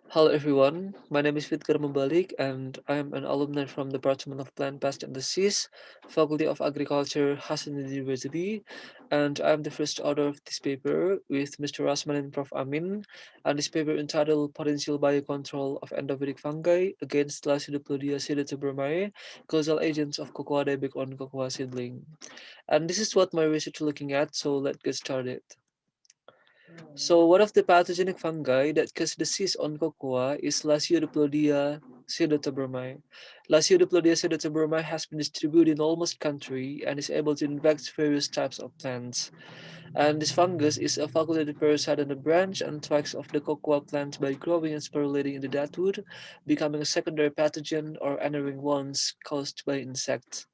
Hello everyone, my name is Vietgar Membalik and I am an alumni from the Department of Plant, Pest and Disease, Faculty of Agriculture, Hasanuddin University, and I am the first author of this paper with Mr. Rasman and Prof. Amin, and this paper entitled Potential Biocontrol of Endophytic Fungi against Lasiodiplodia pseudotheobromae, causal agents of cocoa diabetic on cocoa seedling. And this is what my research looking at, so let's get started. So one of the pathogenic fungi that cause disease on cocoa is Lasiodiplodia pseudotheobromae. Lasiodiplodia pseudotheobromae has been distributed in almost country and is able to infect various types of plants. And this fungus is a facultative parasite on the branch and tracts of the cocoa plant by growing and sporulating in the deadwood, becoming a secondary pathogen or entering ones caused by insects.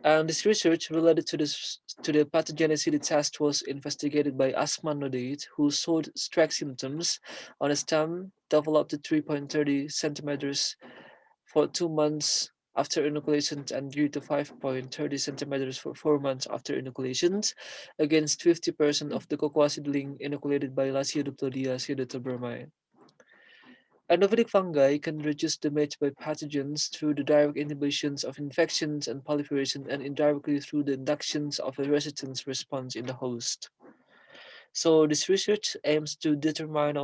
And this research related to the pathogenicity test was investigated by Asman Nodate, who showed strike symptoms on a stem developed to 3.30 centimeters for 2 months after inoculation and grew to 5.30 centimeters for 4 months after inoculations, against 50% of the cocoa seedling inoculated by Lasiodiplodia pseudotheobromae. Endophytic fungi can reduce damage by pathogens through the direct inhibitions of infections and proliferation and indirectly through the inductions of a resistance response in the host. So this research aims to determine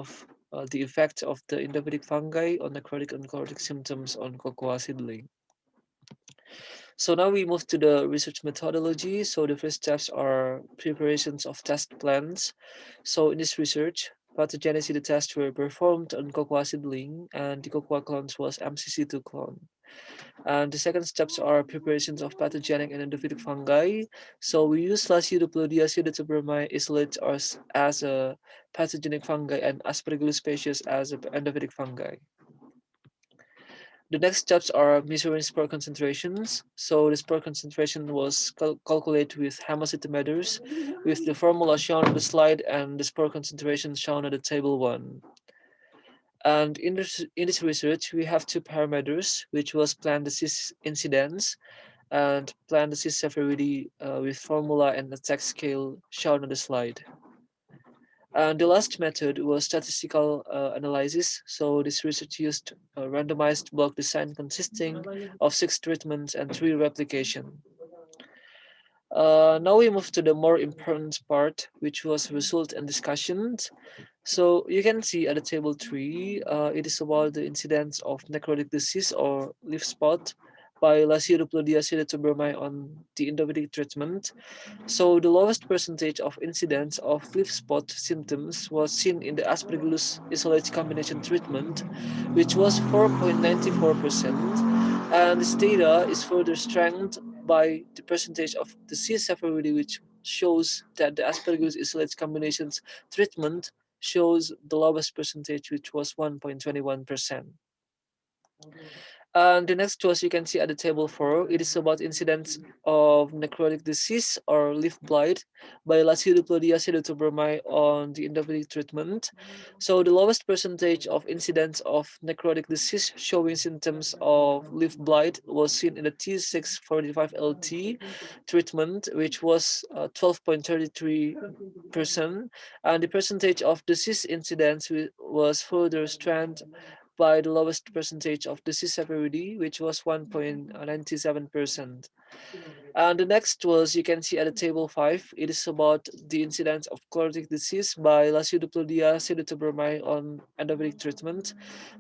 the effect of the endophytic fungi on necrotic and necrotic symptoms on cocoa seedling. So now we move to the research methodology. So the first steps are preparations of test plans. So in this research, pathogenicity tests were performed on cocoa seedling and the cocoa clones was MCC2 clone. And the second steps are preparations of pathogenic and endophytic fungi. So we use Lasiodiplodia pseudotheobromae isolate as a pathogenic fungi and Aspergillus species as an endophytic fungi. The next steps are measuring spore concentrations. So the spore concentration was calculated with hemocytometers with the formula shown on the slide and the spore concentration shown at the table 1. And in this research, we have two parameters, which was plant disease incidence and plant disease severity with formula and attack scale shown on the slide. And the last method was statistical analysis. So this research used a randomized block design consisting of 6 treatments and 3 replication. Now we move to the more important part, which was result and discussions. So you can see at the table 3, it is about the incidence of necrotic disease or leaf spot by Lasiodiplodia pseudotheobromae on the endophytic treatment. So the lowest percentage of incidence of leaf spot symptoms was seen in the Aspergillus isolate combination treatment, which was 4.94%, and this data is further strengthened by the percentage of disease severity, which shows that the Aspergillus isolate combinations treatment shows the lowest percentage, which was 1.21%. And the next was you can see at the table 4, it is about incidence of necrotic disease or leaf blight by Lasiodiplodia pseudotheobromae on the endophytic treatment. So the lowest percentage of incidence of necrotic disease showing symptoms of leaf blight was seen in the T645LT treatment, which was 12.33%, and the percentage of disease incidence was further strengthened by the lowest percentage of disease severity, which was 1.97%. And the next was you can see at the table 5, it is about the incidence of chlorotic disease by Lasiodiplodia pseudotheobromae on endophytic treatment.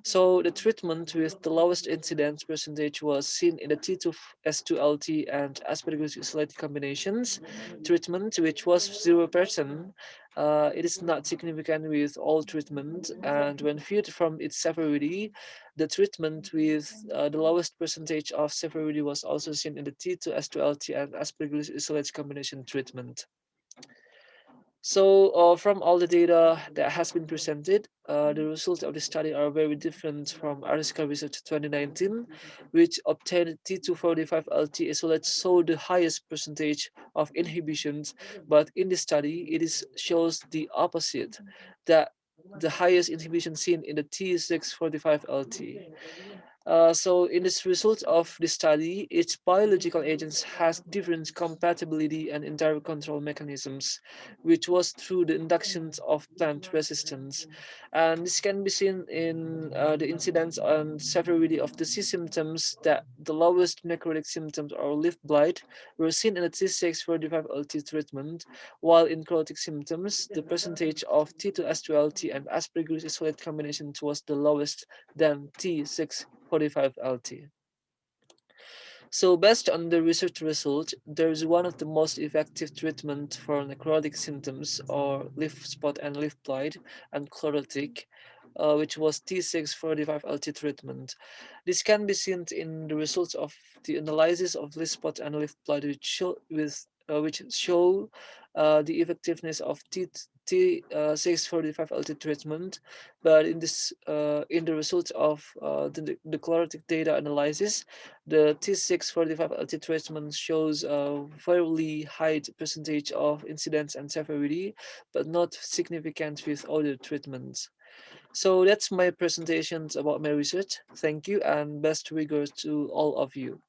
So the treatment with the lowest incidence percentage was seen in the T2S2LT and Aspergillus isolated combinations treatment, which was 0%. It is not significant with all treatment, and when viewed from its severity, the treatment with the lowest percentage of severity was also seen in the T2S2LT and Aspergillus isolates combination treatment. So, from all the data that has been presented, the results of the study are very different from Ariska Research 2019, which obtained T245LT isolates saw the highest percentage of inhibitions, but in this study, shows the opposite, that the highest inhibition seen in the T645LT. So in this result of the study, each biological agent has different compatibility and indirect control mechanisms, which was through the inductions of plant resistance. And this can be seen in the incidence and severity of disease symptoms that the lowest necrotic symptoms or leaf blight were seen in the T645LT treatment, while in chlorotic symptoms, the percentage of T2S2LT and aspergillus isolate combination was the lowest than T645LT. So based on the research result, there is one of the most effective treatment for necrotic symptoms or leaf spot and leaf blight and chlorotic, which was T645LT treatment. This can be seen in the results of the analysis of leaf spot and leaf blight, which show the effectiveness of T645LT treatment. But in the results of the chlorotic data analysis, the T645LT treatment shows a fairly high percentage of incidence and severity, but not significant with other treatments. So that's my presentations about my research. Thank you and best regards to all of you.